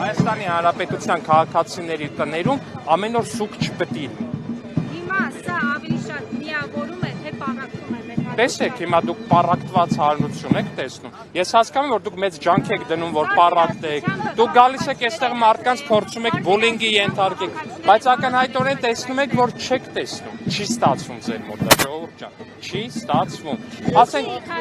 Հայաստանի Հանրապետության քաղաքացիների տներում ամեն օր սուկ չպետք է լինի։ Հիմա սա ավելի շատ միավորում է, թե պառակտում է մեր Տեսեք, հիմա դուք պառակտված հանրություն եք տեսնում։ Ես հասկանում եմ, որ դուք մեծ ջանք եք դնում, որ պառակտեք։ Դուք գալիս եք այստեղ մարդկանց փորձում եք բուլինգի ենթարկեք, բայց ակնհայտորեն տեսնում եք, որ չեք տեսնում։ Չի ստացվում ձեր մոտ, ժողովուրդ ջան, չի ստացվում։ Ասենք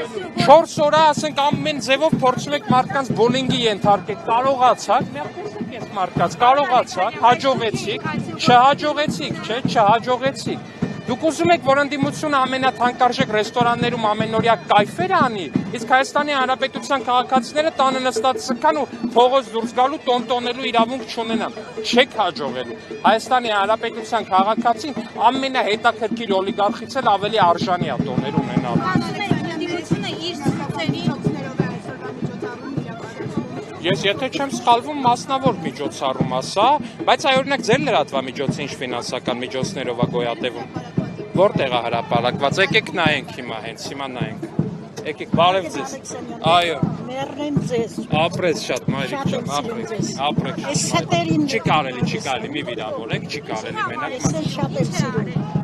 4 օր, ասենք ամեն ձևով փորձում եք մարդկանց բուլինգի ենթարկեք, կարողացաք, մեղտեսեք այս մարդկանց, կարողացաք, հաջողեցիք, չհաջողեցիք, չէ, չհաջողեցիք։ Դուք ուզում եք, որ ընդդիմությունը ամենաթանկարժեք ռեստորաններում ամենօրյա կայֆեր անի, իսկ Հայաստանի Հանրապետության քաղաքացիները տանը նստած սքան ու փողոց դուրս գալու տոնտոնելու իրավունք չունենան։ Չեք հաջողելու։ Հայաստանի Հանրապետության քաղաքացին ամենահետաքրքիր օլիգարխից էլ ավելի արժանի է տոներ ունենալու։ ընդդիմությունը իր ծրագրերի Ես եթե չեմ սխալվում, մասնավոր միջոցառում է սա, բայց այ օրինակ ձեր լրատվամիջոցը ինչ ֆինանսական միջոցներով է գոյատևում։ Որտեղ է հրապարակված։ Եկեք նայենք հիմա, հենց հիմա նայենք։ Եկեք, բարև ձեզ։ Այո։ Մեռնեմ ձեզ։ Ապրես շատ, մայրիկ ջան, ապրեք։ Ապրեք։ Այս հատերին Չի կարելի, մի վիրավորեք, չի կարելի մենակ։ Ես շատ եմ սիրում։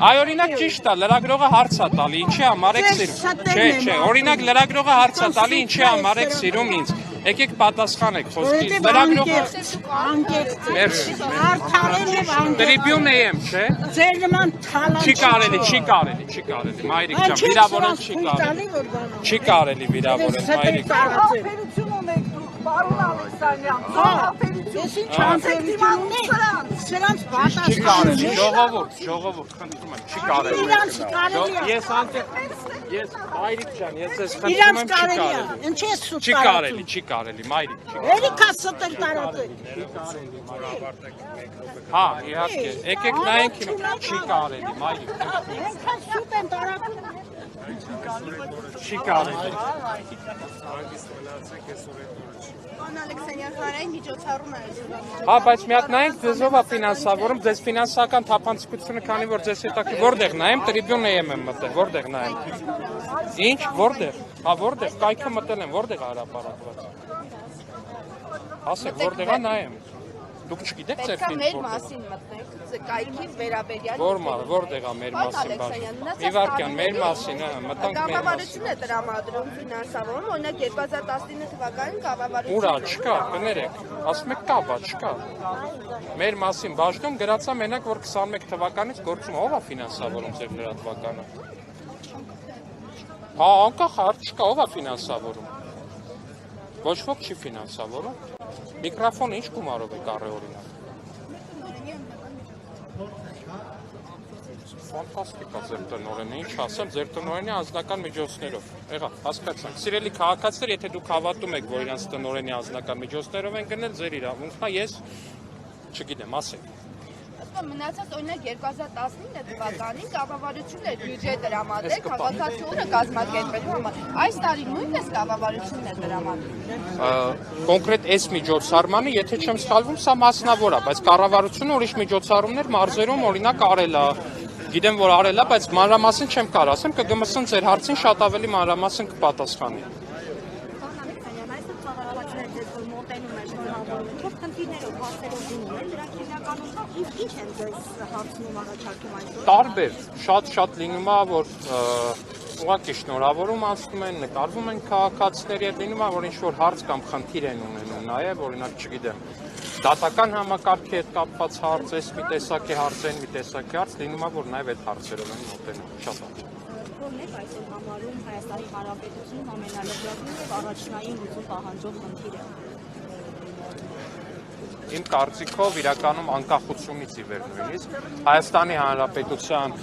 Այ օրինակ ճիշտ է, լրագրողը հարց է տալի, ինչի համար եք սիրում։ Չէ, օրինակ լրագրողը հարց է տալի, ինչի համար եք սիրում ինձ։ Եկեք պատասխանեք խոսքի։ Լրագրողը Մերսի։ Արդարել եւ անկեղծ։ Տրիբյուն եմ, չէ։ Ձեր նման թալան Չի կարելի, մայրիկ ջան, վիրավորել չի կարելի։ Չի կարելի վիրավորել, մայրիկ ջան։ Պարոն Ալեքսանյան, ես ինչ անձերություն ունեմ, սրանց պատասխան Չի կարելի, ժողովուրդ, խնդրում եմ, չի կարելի։ Իրանց կարելի է։ Ես մայրիկ ջան, ես ես խնդրում եմ, Իրանց կարելի է։ Ինչ է սուտ չի կարելի, մայրիկ, չի կարելի։ Երիքա ստել տարածել։ Հա, իհարկե, եկեք նայենք հիմա, չի կարելի, մայրիկ։ Ենքան սուտ են տարածել։ Չի կարելի։ Պարոն Ալեքսանյան, հանրային միջոցառում է Հա, բայց մի հատ նայենք ձեզով է ֆինանսավորում, ձեզ ֆինանսական թափանցիկությունը, քանի որ ձեզ հետաքրքիր, որտեղ նայեմ, տրիբյուն եմ մտել, որտեղ նայեմ։ Ինչ, որտեղ։ Հա, որտեղ, կայքը մտել եմ, որտեղ է հրապարակված։ Ասեք, որտեղ է նայեմ։ Դուք չգիտեք ձեր Պետք է մեր մասին մտնեք, կայքի վերաբերյալ։ Որտեղ է մեր մասին բաժին։ Մի վարքյան, մեր մասին, մտանք մեր մասին։ Կառավարությունն է տրամադրում ֆինանսավորում, օրինակ 2019 թվականին կառավարությունը։ Ուրա, չկա, կներեք, ասում եք կա, բա չկա։ Մեր մասին բաժնում գրածա մենակ, որ 21 թվականից գործում ով է ֆինանսավորում ձեր լրատվականը։ Հա, անկախ հարց չկա, ով է ֆինանսավորում։ Ոչ ոք չի ֆինանսավորում։ Միկրոֆոնը ինչ գումարով եք առել օրինակ։ Ֆանտաստիկ է ձեր տնօրենը, ինչ ասեմ, ձեր տնօրենի անձնական միջոցներով։ Եղա, հասկացանք։ Սիրելի քաղաքացիներ, եթե դուք հավատում եք, որ իրանց տնօրենի անձնական միջոցներով են գնել, ձեր իրավունքն է, ես չգիտեմ, ասեք։ Մնացած օրինակ 2019 թվականին կառավարությունն էր բյուջե տրամադրել քաղաքացիությունը կազմակերպելու համար։ Այս տարի նույնպես կառավարությունն է տրամադրել։ Կոնկրետ այս միջոցառմանը, եթե չեմ սխալվում, սա մասնավոր է, բայց կառավարությունը ուրիշ միջոցառումներ մարզերում օրինակ արել է։ Գիտեմ, որ արել է, բայց մանրամասն չեմ կարող ասեմ, կգմսեմ ձեր հարցին շատ ավելի մանրամասն կպատասխանի։ Տարբեր, շատ լինում է, որ ուղղակի շնորհավորում անցնում են, նկարվում են քաղաքացիների հետ, լինում է, որ ինչ-որ հարց կամ խնդիր են ունենում, նաև օրինակ չգիտեմ, դատական համակարգի հետ կապված հարց, այս մի տեսակի հարց, այն մի տեսակի հարց, լինում է, որ նաև այդ հարցերով են մոտենում, շատ է։ Որն է այսօր համարում Հայաստանի Հանրապետությունում ամենալրջագույն եւ առաջնային լուծում պահանջող խնդիրը։ Իմ կարծիքով իրականում անկախությունից ի վեր նույնիսկ Հայաստանի Հանրապետության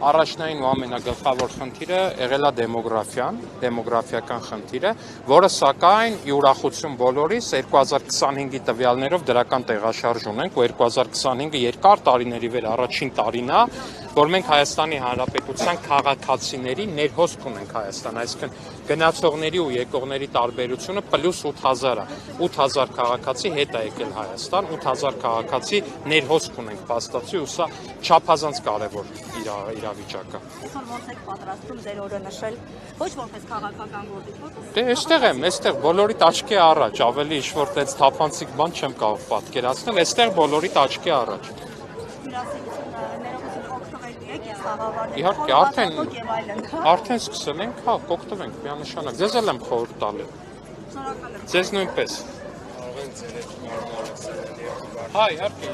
առաջնային ու ամենագլխավոր խնդիրը եղել է դեմոգրաֆիական խնդիրը, որը սակայն ի ուրախություն բոլորիս 2025-ի տվյալներով դրական տեղաշարժ ունենք, ու 2025-ը երկար տարիների վեր առաջին տարին է, որ մենք Հայաստանի Հանրապետության քաղաքացիների ներհոսք ունենք Հայաստան, այսինքն գնացողների ու եկողների տարբերությունը +8,000 է, 8,000 քաղաքացի հետ է եկել Հայաստան, 8,000 քաղաքացի ներհոսք ունենք փաստացի ու սա չափազանց կարևոր իրավիճակ է։ Այսօր ոնց եք պատրաստում ձեր օրը նշել, ոչ որպես քաղաքական գործիչ, որպես Դե այստեղ եմ, այստեղ բոլորիդ աչքի առաջ, ավելի ինչ-որ տենց թափանցիկ բան չեմ կարող պատկերացնել, այստեղ բոլորիդ աչքի առաջ։ ներողություն օգտվել եք այս խաղավարներից։ Իհարկե, արդեն սկսել ենք, հա, կօգտվենք միանշանակ։ Ձեզ էլ եմ խորհուրդ տալու։ Շնորհակալ եմ։ Ձեզ նույնպես։ Հա, իհարկե։